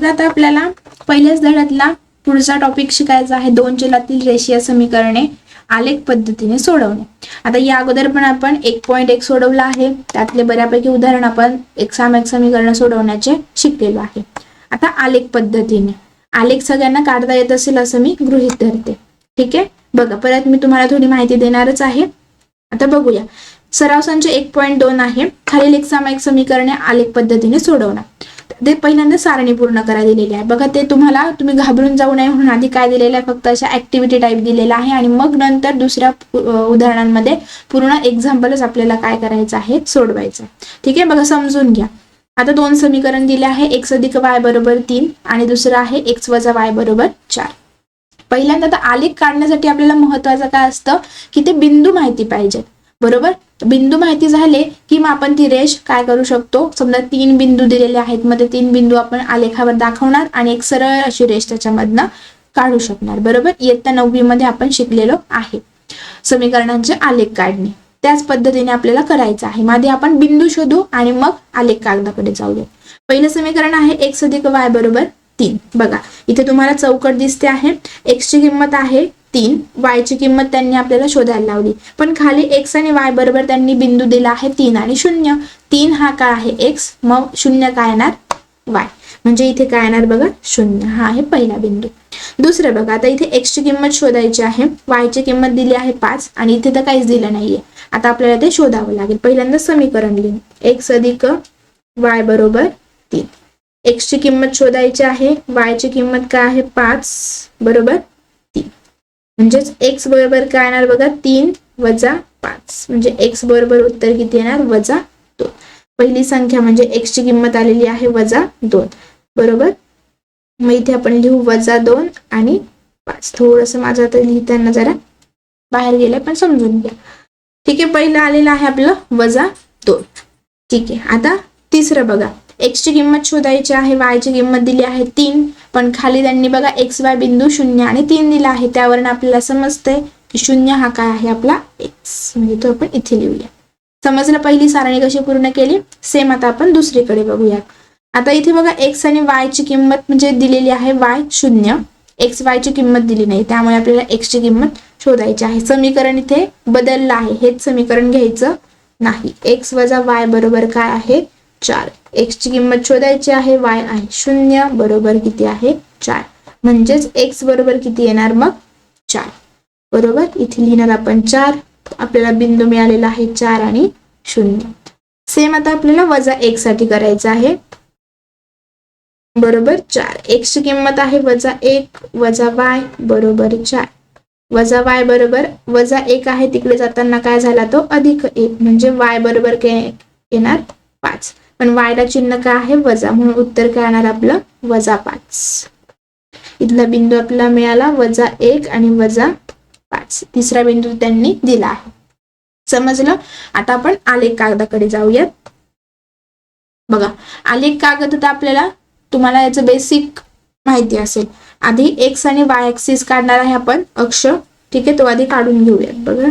बघा आता आपल्याला पहिल्याच धड्यातला पुढचा टॉपिक शिकायचा आहे, दोन चलातील रेषीय समीकरणे आलेख पद्धतीने सोडवणे. आता या अगोदर पण आपण 1.1 सोडवला आहे, त्यातले बऱ्यापैकी उदाहरण आपण सामायिक समीकरण सोडवण्याचे शिकलेलो आहे. आता आलेख पद्धतीने, आलेख सगळ्यांना काढता येत असेल असं मी गृहीत धरते. ठीक आहे, बघा परत मी तुम्हाला थोडी माहिती देणारच आहे. आता बघूया, सराव संच 1.2 आहे. खालील एक सामायिक समीकरणे आलेख पद्धतीने सोडवणार. ते पहिल्यांदा सारणी पूर्ण करा दिलेली आहे. बघा ते तुम्ही घाबरून जाऊ नये म्हणून आधी काय दिलेलं आहे, फक्त अशा ऍक्टिव्हिटी टाईप दिलेला आहे आणि मग नंतर दुसऱ्या उदाहरणांमध्ये पूर्ण एक्झाम्पलच आपल्याला काय करायचं आहे, सोडवायचं. ठीक आहे, बघा समजून घ्या. आता दोन समीकरण दिले आहे, x अधिक y बरोबर 3 आणि दुसरं आहे x वजा y बरोबर 4. पहिल्यांदा आता आलेख काढण्यासाठी आपल्याला महत्वाचं काय असतं की ते बिंदू माहिती पाहिजे. बरोबर, बिंदू माहिती झाले की मग आपण ती रेष काय करू शकतो, समजा 3 बिंदू दिलेले आहेत, मध्ये 3 बिंदू आपण आलेखावर दाखवणार आणि एक सरळ अशी रेष त्याच्यामधनं काढू शकणार. बरोबर, इयत्ता 9वी मध्ये आपण शिकलेलो आहे समीकरणांचे आलेख काढणे. त्याच पद्धतीने आपल्याला करायचं आहे. मध्ये आपण बिंदू शोधू आणि मग आलेख कागदाकडे जाऊया. पहिलं समीकरण आहे x अधिक y बरोबर 3. बघा इथे तुम्हाला चौकट दिसते आहे, x ची किंमत आहे 3, y ची किंमत त्यांनी आपल्याला शोधायला लावली, पण खाली x आणि y बरोबर त्यांनी बिंदू दिला आहे 3 आणि 0. 3 हा काय आहे x, मग 0 काय येणार y, म्हणजे इथे काय येणार बघा 0. हा आहे पहिला बिंदू. दुसरं बघा, आता इथे x ची किंमत शोधायची आहे, y ची किंमत दिली आहे 5 आणि इथे तर काहीच दिलं नाहीये. आता आपल्याला ते शोधावं लागेल. पहिल्यांदा समीकरण लिहू, x अधिक y बरोबर 3. x ची किंमत शोधायची आहे, y ची किंमत काय आहे 5 बरोबर 3, म्हणजेच x बरोबर काय येणार बघा 3 वजा 5, म्हणजे x बरोबर उत्तर किती येणार -2. पहिली संख्या म्हणजे x ची किंमत आलेली आहे -2 बरोबर. मग इथे आपण लिहू -2 आणि 5. थोडंसं माझं आता लिहिताना जरा बाहेर गेलं, पण समजून घ्या. ठीक आहे, पहिलं आलेलं आहे आपलं -2. ठीक आहे, आता तिसरं बघा, x ची किंमत शोधायची आहे, y ची किंमत दिली आहे 3, पण खाली त्यांनी बघा xy बिंदू 0 आणि 3 दिला आहे, त्यावरून आपल्याला समजतंय की 0 हा काय आहे आपला x, म्हणजे तो आपण इथे लिहूया. समजलं पहिली सारणी कशी पूर्ण केली. सेम आता आपण दुसरीकडे बघूया. आता इथे बघा x आणि y ची किंमत म्हणजे दिलेली आहे y 0, x y ची किंमत दिली नाही, त्यामुळे आपल्याला x ची किंमत शोधायची आहे. समीकरण इथे बदललं आहे, हेच समीकरण घ्यायचं नाही. x वजा y बरोबर काय आहे 4. x ची किंमत शोधायची आहे, y आहे 0 बरोबर किती आहे 4, म्हणजेच x बरोबर किती येणार मग 4 बरोबर. इथे लिहिणार आपण 4, आपल्याला बिंदू मिळालेला आहे 4 आणि 0. सेम आता आपल्याला -1 साठी करायचं आहे बरोबर 4. x ची किंमत आहे -1 वजा y बरोबर 4, वजा y बरोबर -1 आहे, तिकडे जाताना काय झाला तो +1, म्हणजे y बरोबर काय येणार 5, पण y ला चिन्ह काय आहे वजा, म्हणून उत्तर काय येणार आपलं -5. इथला बिंदू आपल्याला मिळाला -1 आणि -5. तिसरा बिंदू त्यांनी दिला आहे. समजलं. आता आपण आलेख कागदाकडे जाऊयात. बघा आलेख कागद, आता आपल्याला तुम्हाला याचं बेसिक माहिती असेल. आधी x आणि y ऍक्सिस काढणार आहे आपण, अक्ष. ठीक आहे, तो आधी काढून घेऊयात. बघा,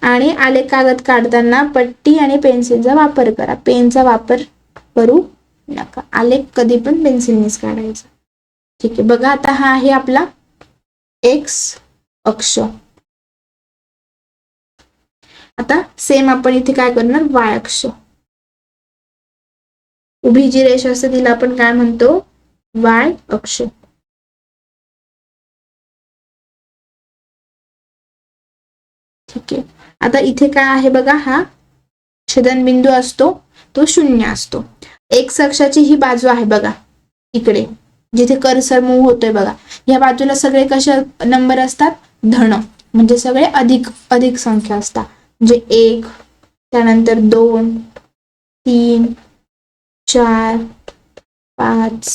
आणि आलेख कागद काढताना पट्टी आणि पेन्सिलचा वापर करा, पेनचा वापर करू नका. आलेख कधी पण पेन्सिलनेच काढायचा. ठीक आहे, बघा आता हा आहे आपला x अक्ष. आता सेम आपण इथे काय करणार, y अक्ष. उभी जी रेष असते तिला आपण काय म्हणतो, y अक्ष. ठीक आहे, आता इथे काय आहे बघा, हा छेदनबिंदू असतो तो 0 असतो. x अक्षाची ही बाजू आहे बघा, इकडे जिथे कर्सर मूव्ह होतोय बघा, या बाजूला सगळे कशा नंबर असतात, धन, म्हणजे सगळे अधिक संख्या असतात. म्हणजे 1, त्यानंतर 2, 3, 4, 5,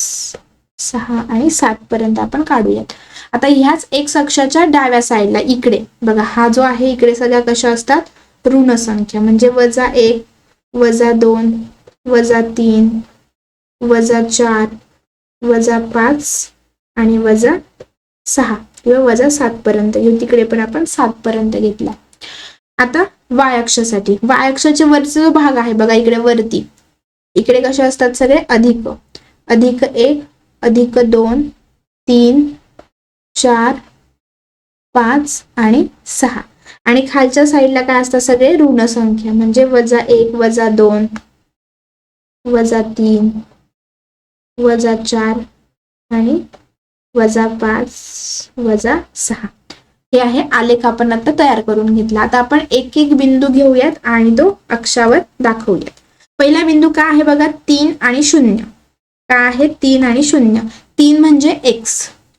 6 आणि 7 पर्यंत आपण काढूयात. आता ह्याच x अक्षाच्या डाव्या साईडला इकडे बघा, हा जो आहे इकडे सगळ्या कशा असतात, ऋण संख्या, म्हणजे -1, -2, -3, -4, -5 आणि -6 किंवा -7 पर्यंत घेऊ. तिकडे पण आपण 7 पर्यंत घेतला. आता y अक्षासाठी, y अक्षाच्या वरचा जो भाग आहे बघा इकडे वरती, इकडे कसे असतात सगळे अधिक, अधिक 1 अधिक 2 3 4 5 आणि 6 आणि खालच्या साईडला काय असतात सगळे ऋण संख्या म्हणजे -1 -2 -3 -4 आणि -5 -6 हे आहे आलेख आपण आता तयार करून घेतला. आता आपण एक एक बिंदू घेऊयात आणि तो अक्षावर दाखवूयात. पहिला बिंदू काय आहे बघा 3 आणि 0. काय आहे 3 आणि 0. 3 म्हणजे x,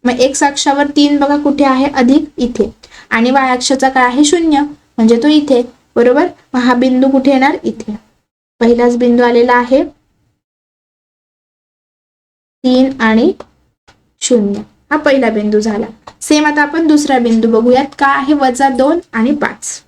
मग x अक्षावर 3 बघा कुठे आहे अधिक इथे आणि y अक्षाचा काय आहे 0 म्हणजे तो इथे, बरोबर. मग हा बिंदू कुठे येणार इथे. पहिलाच बिंदू आलेला आहे 3 आणि 0 हा पहिला बिंदू झाला. सेम आता आपण दुसरा बिंदू बघूयात. काय आहे -2 आणि 5.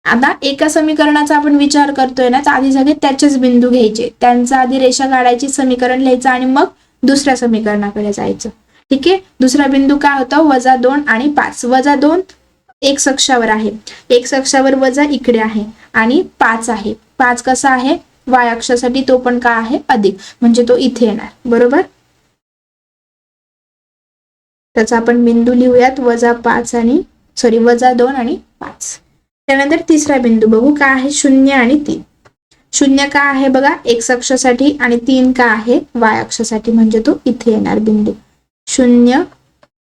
आता एका समीकरणाचा आपण विचार करतोय ना, तर आधी सगळे त्याचेच बिंदू घ्यायचे, त्यांचा आधी रेषा काढायची, समीकरण लिहायचं आणि मग दुसऱ्या समीकरणाकडे जायचं. ठीक आहे. दुसरा बिंदू काय होता -2 आणि 5. -2 x अक्षावर आहे, x अक्षावर वजा इकडे आहे आणि 5 आहे. 5 कसा आहे y अक्षासाठी, तो पण काय आहे अधिक म्हणजे तो इथे येणार, बरोबर. त्याचा आपण बिंदू लिहूयात -2 आणि 5. त्यानंतर तिसरा बिंदू बघू. काय आहे 0 आणि 3. 0 काय आहे बघा x अक्षासाठी आणि 3 काय आहे y अक्षासाठी म्हणजे तो इथे येणार बिंदू 0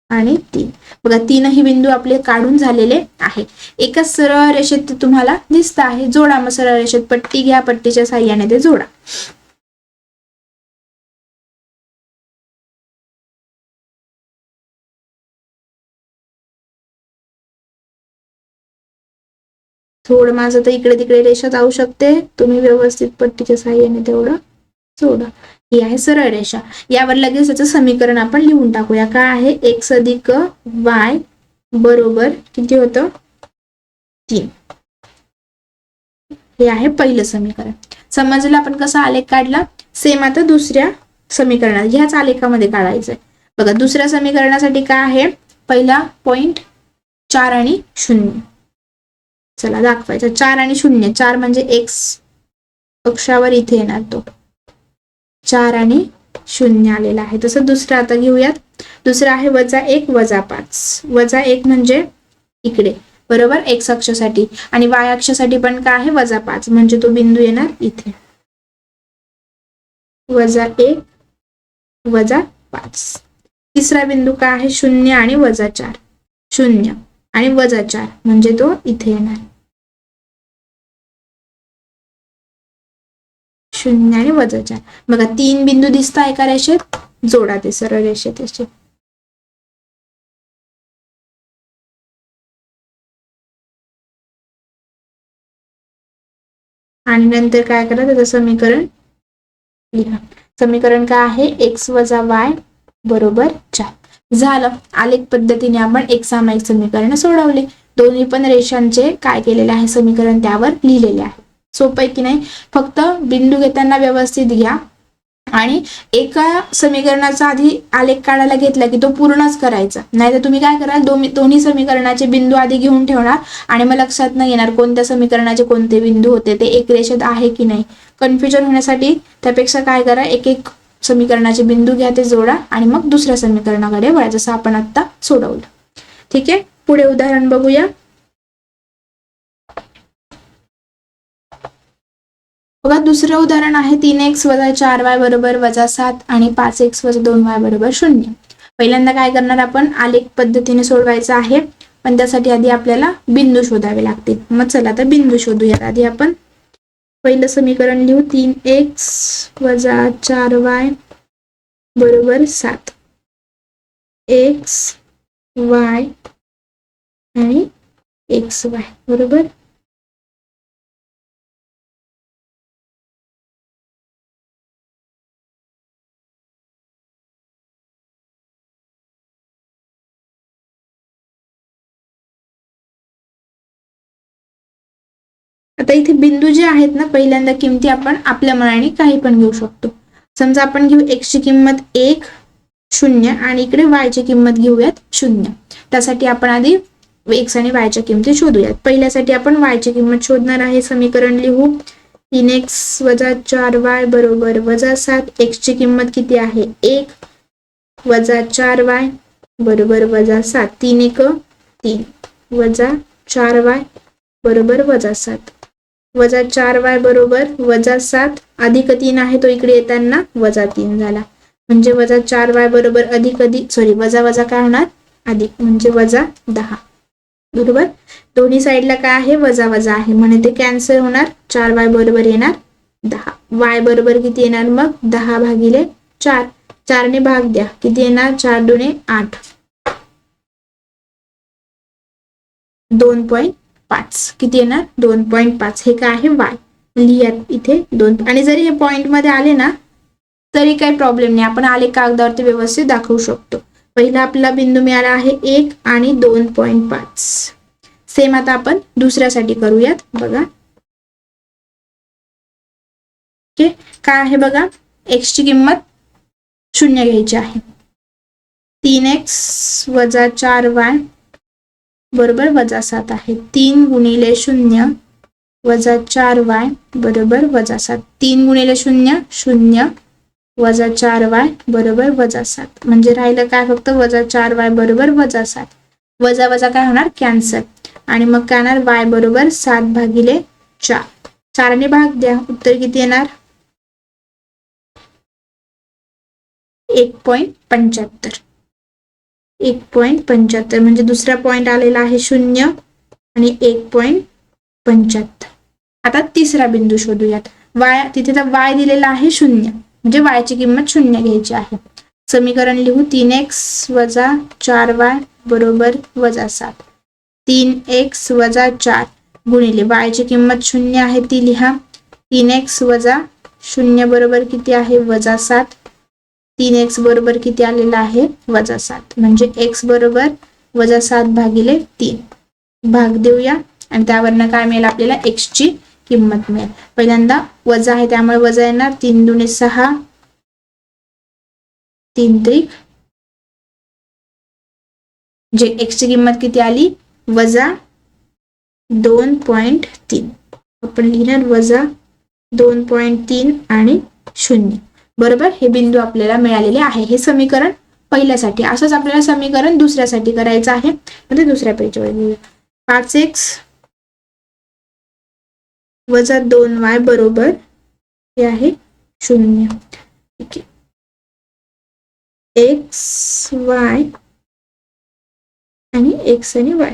आणि 3. बघा तीनही बिंदू आपले काढून झालेले आहे. एका सरळ रेषेत ते तुम्हाला दिसत आहे. जोडा मग सरळ रेषेत पट्टी घ्या, पट्टीच्या साहाय्याने ते जोडा. थोडं माझं तर इकडे तिकडे रेषा जाऊ शकते, तुम्ही व्यवस्थित पट्टीच्या साहाय्याने तेवढं जोडा. ही आहे सरळ रेषा. यावर लगेच त्याचं समीकरण आपण लिहून टाकूया. काय आहे x अधिक y बरोबर किती होतं 3. हे आहे पहिलं समीकरण. समजलं आपण कसा आलेख काढला. सेम आता दुसऱ्या समीकरणात ह्याच आलेखामध्ये काढायचंय. बघा दुसऱ्या समीकरणासाठी काय आहे पहिला पॉइंट 4 आणि 0. चला दाखवायचं 4 आणि 0. 4 म्हणजे x अक्षावर इथे येणार तो 4 आणि 0 आलेला आहे. तसं दुसरं आता घेऊयात. दुसरं आहे -1 -5. -1 म्हणजे इकडे, बरोबर x अक्षासाठी आणि y अक्षासाठी पण काय आहे -5 म्हणजे तो बिंदू येणार इथे. -1 -5. तिसरा बिंदू काय आहे 0 आणि -4. 0 आणि -4 म्हणजे तो इथे येणार 0 आणि -4. बघा 3 बिंदू दिसता एका रेषेत, जोडा ते सरळ रेषेत असे. आणि नंतर काय करा त्याचं समीकरण लिहा. समीकरण काय आहे x y बरोबर 4. झालं. आलेख पद्धतीने आपण एक सामायिक समीकरण सोडवले. दोन्ही पण रेषांचे काय केलेले आहे समीकरण त्यावर लिहिलेले आहे. सोपं आहे की नाही. फक्त बिंदू घेताना व्यवस्थित घ्या आणि एका समीकरणाचा आधी आलेख काढायला घेतला की तो पूर्णच करायचा. नाहीतर तुम्ही काय कराल दोन्ही समीकरणाचे बिंदू आधी घेऊन ठेवणार आणि मग लक्षात नाही येणार कोणत्या समीकरणाचे कोणते बिंदू होते, ते एक रेषेत आहे की नाही. कन्फ्युजन होण्यासाठी त्यापेक्षा काय करा एक एक समीकरणाचे बिंदू घ्या, ते जोडा आणि मग दुसऱ्या समीकरणाकडे वळा, जसं आपण आता सोडवलं. ठीक आहे. पुढे उदाहरण बघूया. बघा दुसरं उदाहरण आहे 3x - 4y बरोबर -7 आणि 5x - 2y बरोबर 0. पहिल्यांदा काय करणार आपण आलेख पद्धतीने सोडवायचं आहे, पण त्यासाठी आधी आपल्याला बिंदू शोधावे लागतील. मग चला आता बिंदू शोधूयात. आधी आपण पहिलं समीकरण लिहू. 3x - 4y बरोबर 7. x y आणि xy बरोबर. आता इथे बिंदू जे आहेत ना, पहिल्यांदा किमती आपण आपल्या मनाने काही पण घेऊ शकतो. समजा आपण घेऊ x ची किंमत 1 0 आणि इकडे y ची किंमत घेऊयात 0. त्यासाठी आपण आधी x आणि y च्या किमती शोधूयात. पहिल्यासाठी आपण y ची किंमत शोधणार आहे. समीकरण लिहू 3x वजा 4y बरोबर वजा 7. x ची किंमत किती आहे 1 वजा 4y बरोबर वजा 7. 3 1 3 वजा 4y बरोबर वजा 7. वजा 4y बरोबर वजा 7 अधिक 3 आहे तो इकडे येताना वजा 3 झाला. म्हणजे वजा 4y बरोबर वजा वजा काय होणार अधिक म्हणजे वजा 10 बरोबर. दोन्ही साईडला काय आहे वजा वजा आहे म्हणून ते कॅन्सल होणार. 4y बरोबर येणार 10. y बरोबर किती येणार मग 10 भागिले 4. 4 ने भाग द्या किती येणार 4 दुणे 8 2.5 किती येणार 2.5. हे काय आहे y लिहा इथे 2. आणि जरी हे पॉइंट मध्ये आले ना तरी काही प्रॉब्लेम नाही. आपण आलेख कागदावरती व्यवस्थित दाखवू शकतो. पहिला आपला बिंदू मिळाला आहे 1 आणि 2.5. सेम आता आपण दुसऱ्यासाठी करूयात बघा. ओके काय आहे बघा x ची किंमत 0 घ्यायची आहे. 3x वजा 4y बरोबर वजा 7 आहे. 3 गुणिले 0 वजा 4y बरोबर वजा 7. 3 गुणिले 0 0 वजा 4y बरोबर वजा 7. म्हणजे राहिलं काय फक्त वजा 4y बरोबर वजा 7. वजा वजा काय होणार कॅन्सल. आणि मग काय येणार y बरोबर 7 भागिले 4. 4 ने भाग द्या उत्तर किती येणार 1.75. 1.75 म्हणजे दुसरा पॉइंट आलेला आहे 0 आणि 1.75. आता तिसरा बिंदू शोधूयात. y तिथे तर y दिलेला आहे 0 म्हणजे y ची किंमत 0 घ्यायची आहे. समीकरण लिहू 3x वजा 4y बरोबर वजा 7. 3x वजा 4 गुणिले y ची किंमत 0 आहे ती लिहा. 3x वजा 0 बरोबर किती आहे वजा 7. 3x बरोबर किती आलेला आहे वजा 7 म्हणजे x बरोबर वजा 7 भागिले 3. भाग देऊया आणि त्यावरनं काय मिळेल आपल्याला x ची किंमत मिळेल. पहिल्यांदा वजा आहे त्यामुळे वजा येणार. 3 दुणे 6 3 त्रिक जे x ची किंमत किती आली वजा 2.3. आपण लिहिणार वजा 2.3 आणि 0 बरोबर. हे बिंदू आपल्याला मिळालेले आहे. हे समीकरण पहिल्यासाठी. असंच आपल्याला समीकरण दुसऱ्यासाठी करायचं आहे. म्हणजे दुसऱ्या पेजवर लिहूया. 5x वजा 2y बरोबर हे आहे 0. ठीक आहे. x y आणि x आणि y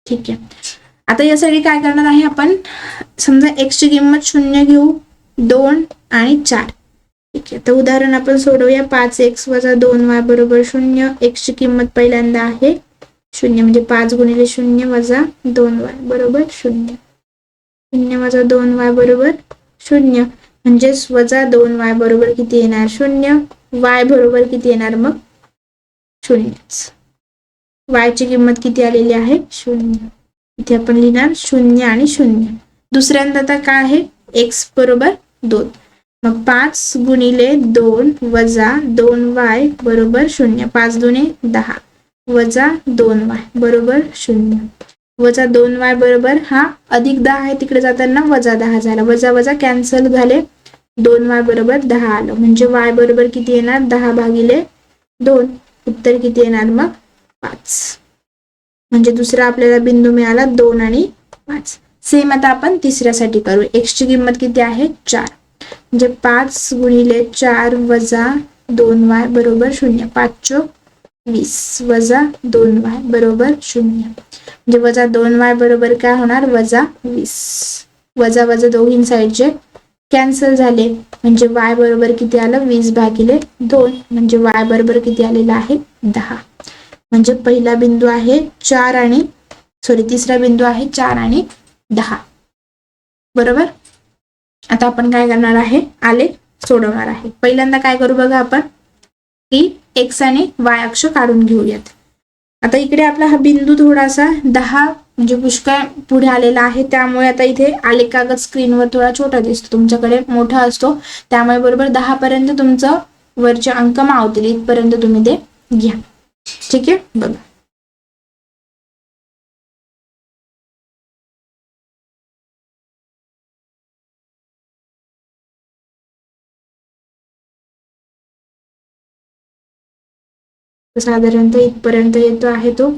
ठीक आहे. आता यासाठी काय करणार आहे आपण समजा x ची किंमत 0 घेऊ 2 आणि 4. ठीक आहे. तर उदाहरण आपण सोडवूया. 5x वजा 2y बरोबर 0. x ची किंमत पहिल्यांदा आहे 0 म्हणजे 5 गुणिले 0 वजा 2y बरोबर 0. 0 वजा 2y बरोबर 0 म्हणजे वजा 2y बरोबर किती येणार 0. y बरोबर किती येणार मग 0. y ची किंमत किती आलेली आहे 0. इथे आपण लिहिणार 0 आणि 0. दुसऱ्यांदा तर काय आहे x बरोबर 2. मग 5 गुणिले 2 वजा 2y बरोबर 0. 5 दुणे 10 वजा 2y बरोबर 0. वजा 2y बरोबर हा अधिक 10 आहे तिकडे जाताना वजा 10 झाला. वजा वजा कॅन्सल झाले. 2y बरोबर 10 आलं म्हणजे y बरोबर किती येणार 10 भागिले 2. उत्तर किती येणार मग 5. म्हणजे दुसरा आपल्याला बिंदू मिळाला 2 आणि 5. सेम आता आपण तिसऱ्यासाठी करू. x ची किंमत किती आहे 4 म्हणजे 5 गुणिले 4 वजा 2y बरोबर 0. 5 चोक 20 वजा 2y बरोबर 0 म्हणजे वजा 2y बरोबर काय होणार वजा 20. वजा वजा दोन्ही साईडचे कॅन्सल झाले म्हणजे y बरोबर किती आलं 20 भागिले 2 म्हणजे y बरोबर किती आलेला आहे 10. म्हणजे पहिला बिंदू आहे 4 आणि तिसरा बिंदू आहे 4 आणि 10 बरोबर. आता आपण काय करणार आहे आलेख सोडवणार आहे. पहिल्यांदा काय करू बघा आपण की x आणि y अक्ष काढून घेऊयात. आता इकडे आपला हा बिंदू थोडासा 10 म्हणजे पुष्कळ पुढे आलेला आहे, त्यामुळे आता इथे आलेख कागद स्क्रीनवर थोडा छोटा दिसतो, तुमच्याकडे मोठा असतो, त्यामुळे बरोबर 10 पर्यंत तुमचं वरचे अंक मावतील इथपर्यंत तुम्ही ते घ्या. ठीक आहे, बघा. साधारणतः इथपर्यंत येतो आहे तो.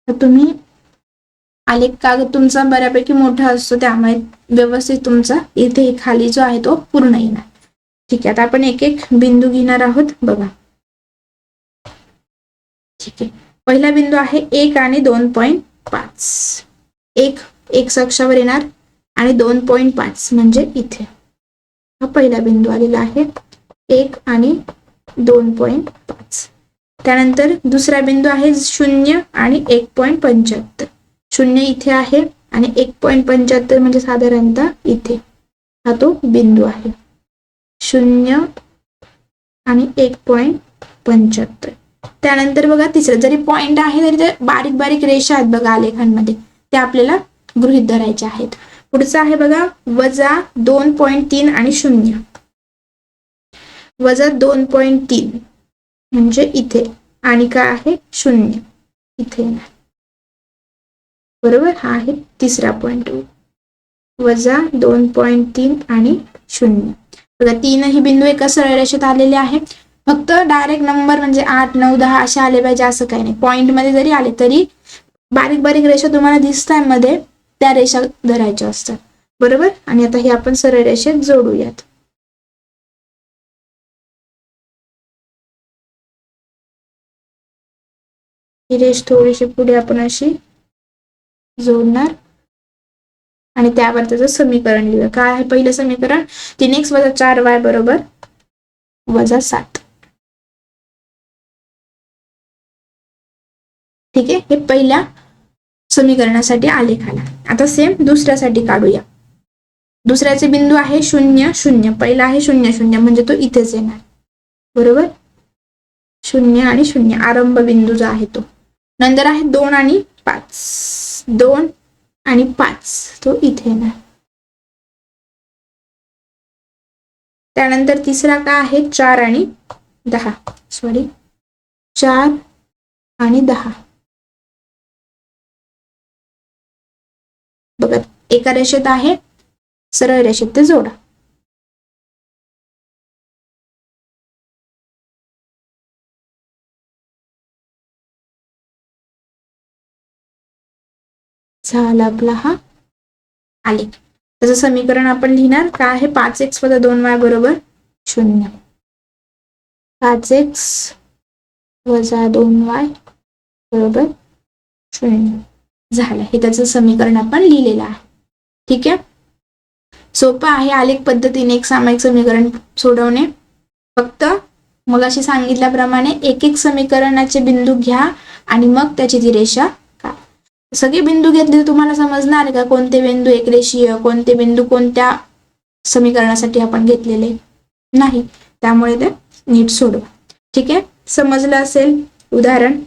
तर तुम्ही आलेख कागद तुमचा बऱ्यापैकी मोठा असतो, त्यामुळे व्यवस्थित तुमचा इथे खाली जो आहे तो पूर्ण येणार. ठीक आहे, आता आपण एक एक बिंदू घेणार आहोत. बघा, ठीक आहे. पहिला बिंदू आहे 1 आणि 2.5. 1 एक्स अक्षावर येणार आणि 2.5 म्हणजे इथे हा पहिला बिंदू आलेला आहे, 1 आणि 2.5. त्यानंतर दुसरा बिंदू आहे 0 आणि 1.75. 0 इथे आहे आणि 1.75 म्हणजे साधारणतः इथे हा तो बिंदू आहे. 0 आणि 1.75. त्यानंतर बघा तिसरं, जरी पॉइंट आहे तरी ते बारीक बारीक रेषा आहेत बघा आलेखांमध्ये, ते आपल्याला गृहीत धरायचे आहेत. पुढचं आहे बघा -2.3 आणि 0. -2.3 म्हणजे इथे आणि काय आहे 0 इथे, बरोबर. हा आहे तिसरा पॉइंट, -2.3 आणि 0. बघा तीनही बिंदू एका सरळ रेषेत आलेले आहेत. फक्त डायरेक्ट नंबर म्हणजे 8, 9, 10 असे आले पाहिजे असं काही नाही. पॉइंट मध्ये जरी आले तरी बारीक बारीक रेषा तुम्हाला दिसतात मध्ये, त्या रेषा धरायच्या असतात, बरोबर. आणि आता हे आपण सरळ रेषेत जोडूयात. ही रेष थोडीशी पुढे आपण अशी जोडणार आणि त्यावर त्याचं समीकरण लिहूया. काय आहे पहिलं समीकरण? 3x - 4y बरोबर -7. ठीक आहे, हे पहिल्या समीकरणासाठी आलेख आला. आता सेम दुसऱ्यासाठी काढूया. दुसऱ्याचे बिंदू आहे 0, 0. पहिला आहे 0, 0 म्हणजे तो इथेच येणार, बरोबर. 0 आणि 0 आरंभ बिंदू जो आहे तो. नंतर आहे 2 आणि 5. 2 आणि 5 तो इथे येणार. त्यानंतर तिसरा काय आहे 4 आणि 10. 4 आणि 10. बघा एका रेषेत आहे, सरळ रेषेत ते जोडा. झाला आपला हा आलेख. त्याचं समीकरण आपण लिहिणार काय आहे 5x - 2y बरोबर 0. 5x - 2y बरोबर 0 झालं. हे त्याचं समीकरण आपण लिहिलेलं आहे. ठीक आहे, सोपं आहे आलेख पद्धतीने एक सामायिक समीकरण सोडवणे. फक्त मगाशी सांगितल्याप्रमाणे एक एक समीकरणाचे बिंदू घ्या आणि मग त्याची ती रेषा काढा. सगळे बिंदू घेतले तुम्हाला समजणार का कोणते बिंदू एकरेषीय, कोणते बिंदू कोणत्या समीकरणासाठी आपण घेतलेले नाही, त्यामुळे ते नीट सोडवा. ठीक आहे, समजलं असेल उदाहरण.